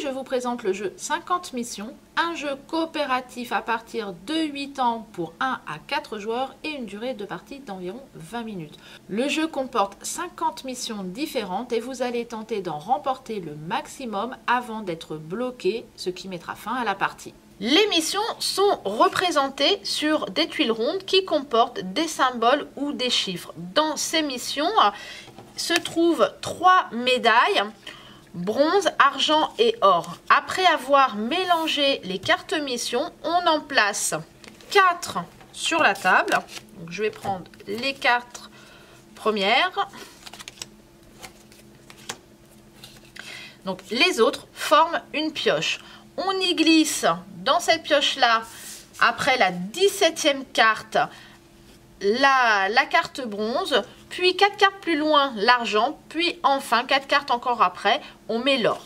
je vous présente le jeu 50 missions, un jeu coopératif à partir de 8 ans pour 1 à 4 joueurs et une durée de partie d'environ 20 minutes. Le jeu comporte 50 missions différentes et vous allez tenter d'en remporter le maximum avant d'être bloqué, ce qui mettra fin à la partie. Les missions sont représentées sur des tuiles rondes qui comportent des symboles ou des chiffres. Dans ces missions se trouvent 3 médailles, bronze, argent et or. Après avoir mélangé les cartes missions, on en place 4 sur la table. Donc, je vais prendre les 4 premières. Donc, les autres forment une pioche. On y glisse dans cette pioche-là, après la 17e carte, la carte bronze, puis 4 cartes plus loin, l'argent, puis enfin 4 cartes encore après, on met l'or.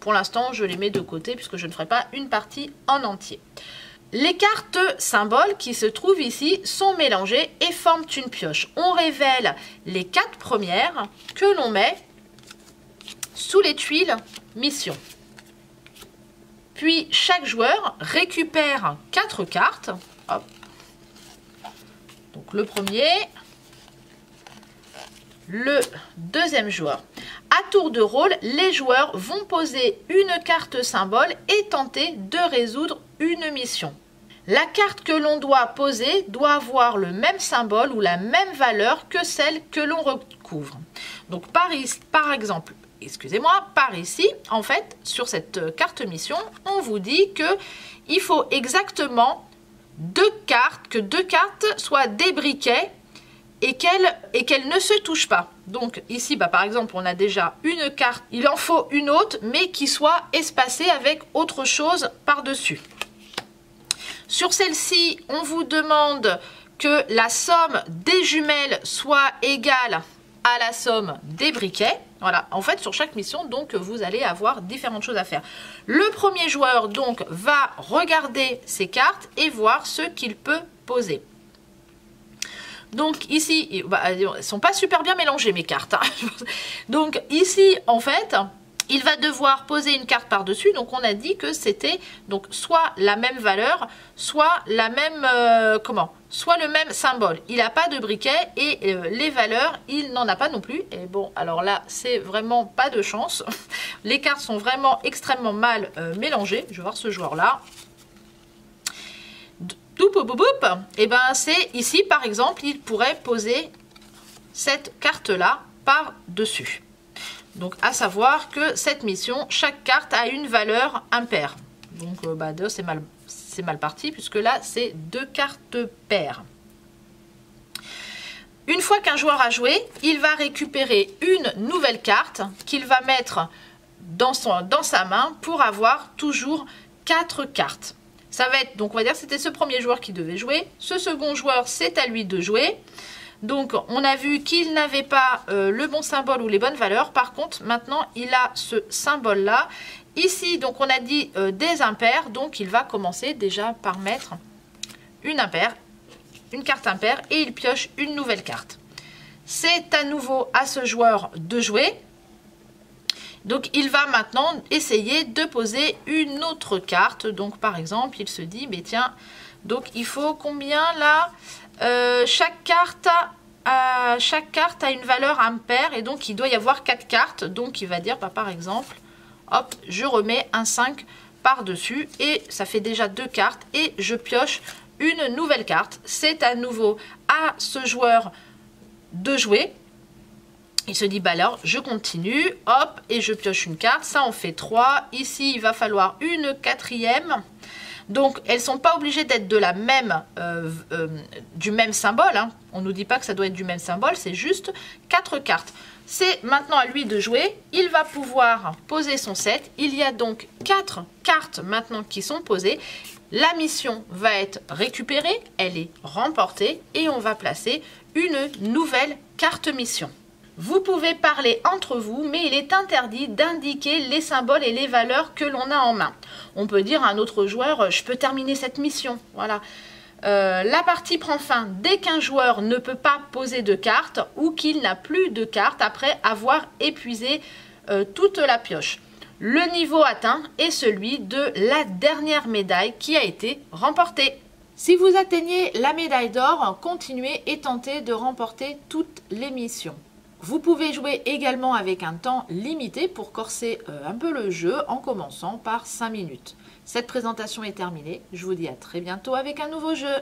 Pour l'instant, je les mets de côté puisque je ne ferai pas une partie en entier. Les cartes symboles qui se trouvent ici sont mélangées et forment une pioche. On révèle les 4 premières que l'on met sous les tuiles mission. Puis chaque joueur récupère 4 cartes. Hop. Donc le premier, le deuxième joueur. À tour de rôle, les joueurs vont poser une carte symbole et tenter de résoudre une mission. La carte que l'on doit poser doit avoir le même symbole ou la même valeur que celle que l'on recouvre. Donc par exemple, excusez-moi, par ici, en fait, sur cette carte mission, on vous dit que il faut exactement que deux cartes soient des briquets et qu'elles ne se touchent pas. Donc ici, par exemple, on a déjà une carte, il en faut une autre, mais qui soit espacée avec autre chose par-dessus. Sur celle-ci, on vous demande que la somme des jumelles soit égale à la somme des briquets. Voilà, en fait, sur chaque mission, donc, vous allez avoir différentes choses à faire. Le premier joueur, donc, va regarder ses cartes et voir ce qu'il peut poser. Donc, ici, elles ne sont pas super bien mélangées, mes cartes. Hein. Donc, ici, en fait, il va devoir poser une carte par-dessus. Donc, on a dit que c'était donc soit la même valeur, soit la même soit le même symbole. Il n'a pas de briquet et les valeurs, il n'en a pas non plus. Et bon, alors là, c'est vraiment pas de chance. Les cartes sont vraiment extrêmement mal mélangées. Je vais voir ce joueur-là. Et ben, c'est ici, par exemple, il pourrait poser cette carte-là par-dessus. Donc, à savoir que cette mission, chaque carte a une valeur impaire. Donc, c'est mal parti, puisque là, c'est 2 cartes paires. Une fois qu'un joueur a joué, il va récupérer une nouvelle carte qu'il va mettre dans sa main pour avoir toujours 4 cartes. Ça va être, donc on va dire que c'était ce premier joueur qui devait jouer. Ce second joueur, c'est à lui de jouer. Donc, on a vu qu'il n'avait pas le bon symbole ou les bonnes valeurs. Par contre, maintenant, il a ce symbole-là. Ici, donc, on a dit des impairs. Donc, il va commencer déjà par mettre une impaire, une carte impaire. Et il pioche une nouvelle carte. C'est à nouveau à ce joueur de jouer. Donc, il va maintenant essayer de poser une autre carte. Donc, par exemple, il se dit, mais tiens, donc il faut combien là ? Chaque carte a une valeur impaire et donc il doit y avoir 4 cartes. Donc, il va dire, par exemple, hop, je remets un 5 par-dessus et ça fait déjà 2 cartes et je pioche une nouvelle carte. C'est à nouveau à ce joueur de jouer. Il se dit, bah alors, je continue, hop, et je pioche une carte. Ça en fait 3. Ici, il va falloir une 4e. Donc, elles ne sont pas obligées d'être de la même, du même symbole. Hein. On ne nous dit pas que ça doit être du même symbole, c'est juste 4 cartes. C'est maintenant à lui de jouer. Il va pouvoir poser son set. Il y a donc 4 cartes maintenant qui sont posées. La mission va être récupérée, elle est remportée et on va placer une nouvelle carte mission. Vous pouvez parler entre vous, mais il est interdit d'indiquer les symboles et les valeurs que l'on a en main. On peut dire à un autre joueur, je peux terminer cette mission. Voilà. La partie prend fin dès qu'un joueur ne peut pas poser de cartes ou qu'il n'a plus de cartes après avoir épuisé toute la pioche. Le niveau atteint est celui de la dernière médaille qui a été remportée. Si vous atteignez la médaille d'or, continuez et tentez de remporter toutes les missions. Vous pouvez jouer également avec un temps limité pour corser un peu le jeu en commençant par 5 minutes. Cette présentation est terminée. Je vous dis à très bientôt avec un nouveau jeu.